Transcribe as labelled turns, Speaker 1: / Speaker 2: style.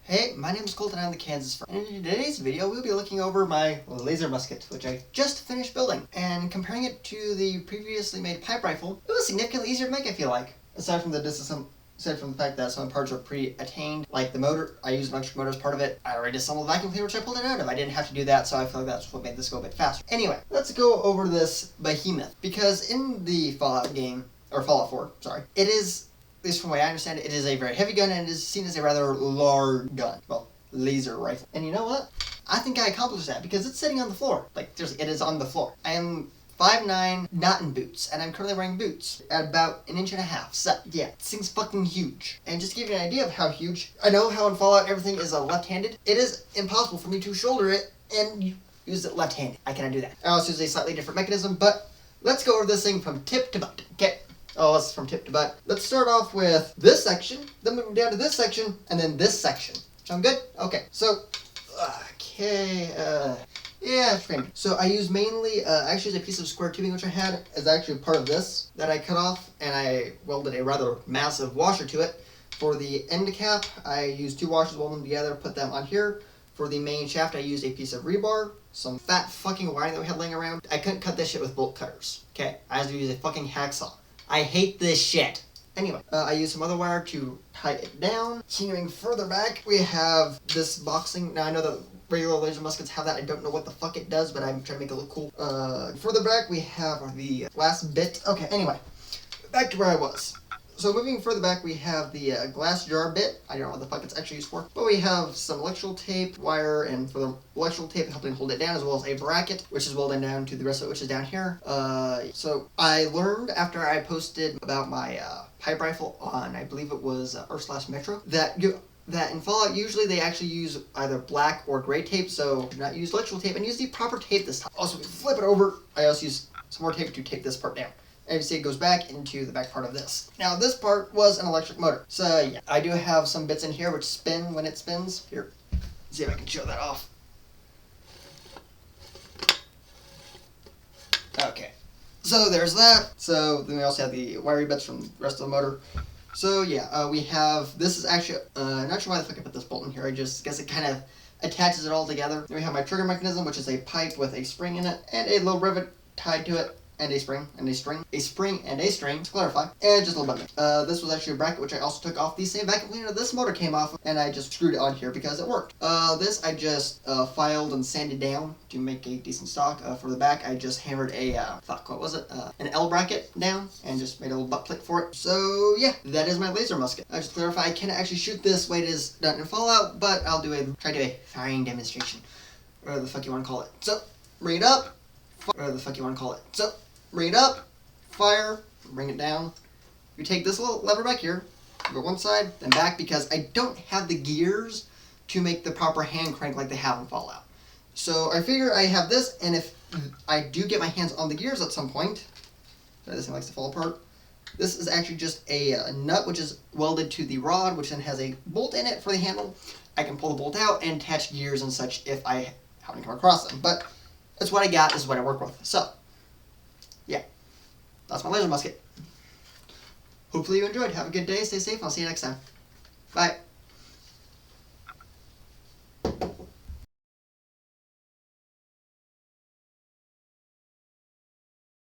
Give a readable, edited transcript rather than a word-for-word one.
Speaker 1: Hey, my name is Colt and I'm the Kansas Farm. And in today's video, we'll be looking over my laser musket, which I just finished building, and comparing it to the previously made pipe rifle. It was significantly easier to make, I feel like. Aside from the fact that some parts are pre-attained, like the motor, I used an electric motor as part of it. I already disassembled the vacuum cleaner, which I pulled it out of. I didn't have to do that, so I feel like that's what made this go a bit faster. Anyway, let's go over this behemoth, because in the Fallout game, or Fallout 4, sorry, it is, at least from the way I understand it, it is a very heavy gun and it is seen as a rather large gun. Well, laser rifle. And you know what? I think I accomplished that because it's sitting on the floor. Like, seriously, it is on the floor. I am 5'9", not in boots, and I'm currently wearing boots at about 1.5 inches. So, yeah, this thing's fucking huge. And just to give you an idea of how huge, I know how in Fallout everything is left-handed. It is impossible for me to shoulder it and use it left-handed. I cannot do that. I also use a slightly different mechanism, but let's go over this thing from tip to butt. Okay. Oh, this is from tip to butt. Let's start off with this section, then move down to this section, and then this section. Sound good? Okay, so, yeah, frame. So I use mainly, actually a piece of square tubing which I had is actually part of this that I cut off, and I welded a rather massive washer to it. For the end cap, I used 2 washers, welded them together, put them on here. For the main shaft, I used a piece of rebar, some fat fucking wiring that we had laying around. I couldn't cut this shit with bolt cutters, okay? I had to use a fucking hacksaw. I hate this shit. Anyway, I used some other wire to tie it down. Continuing further back, we have this boxing. Now, I know that regular laser muskets have that. I don't know what the fuck it does, but I'm trying to make it look cool. Further back, we have the last bit. Okay, anyway, back to where I was. So moving further back, we have the glass jar bit. I don't know what the fuck it's actually used for. But we have some electrical tape, wire, and for the electrical tape helping hold it down, as well as a bracket, which is welded down to the rest of it, which is down here. So I learned after I posted about my pipe rifle on, I believe it was r/metro, that in Fallout, usually they actually use either black or gray tape, so do not use electrical tape, and use the proper tape this time. Also, we flip it over. I also use some more tape to tape this part down. And you see it goes back into the back part of this. Now this part was an electric motor. So yeah, I do have some bits in here which spin when it spins. Here, see if I can show that off. Okay, so there's that. So then we also have the wiring bits from the rest of the motor. So yeah, we have, this is actually, not sure why the fuck I put this bolt in here. I just guess it kind of attaches it all together. Then we have my trigger mechanism, which is a pipe with a spring in it and a little rivet tied to it. And a spring, and a string, to clarify, and just a little bit. This was actually a bracket which I also took off the same vacuum cleaner this motor came off of, and I just screwed it on here because it worked. This I just filed and sanded down to make a decent stock. For the back, I just hammered a, an L bracket down, and just made a little butt plate for it. So yeah, that is my laser musket. I just clarify, I cannot actually shoot this way it is done in Fallout, but I'll try to do a firing demonstration, whatever the fuck you want to call it. So, bring it up, bring it up, fire, bring it down. You take this little lever back here, go one side, then back, because I don't have the gears to make the proper hand crank like they have in Fallout. So I figure I have this, and if I do get my hands on the gears at some point, this thing likes to fall apart, this is actually just a nut which is welded to the rod, which then has a bolt in it for the handle. I can pull the bolt out and attach gears and such if I happen to come across them, but that's what I got, this is what I work with. So, yeah, that's my laser musket. Hopefully you enjoyed. Have a good day, stay safe, I'll see you next time. Bye.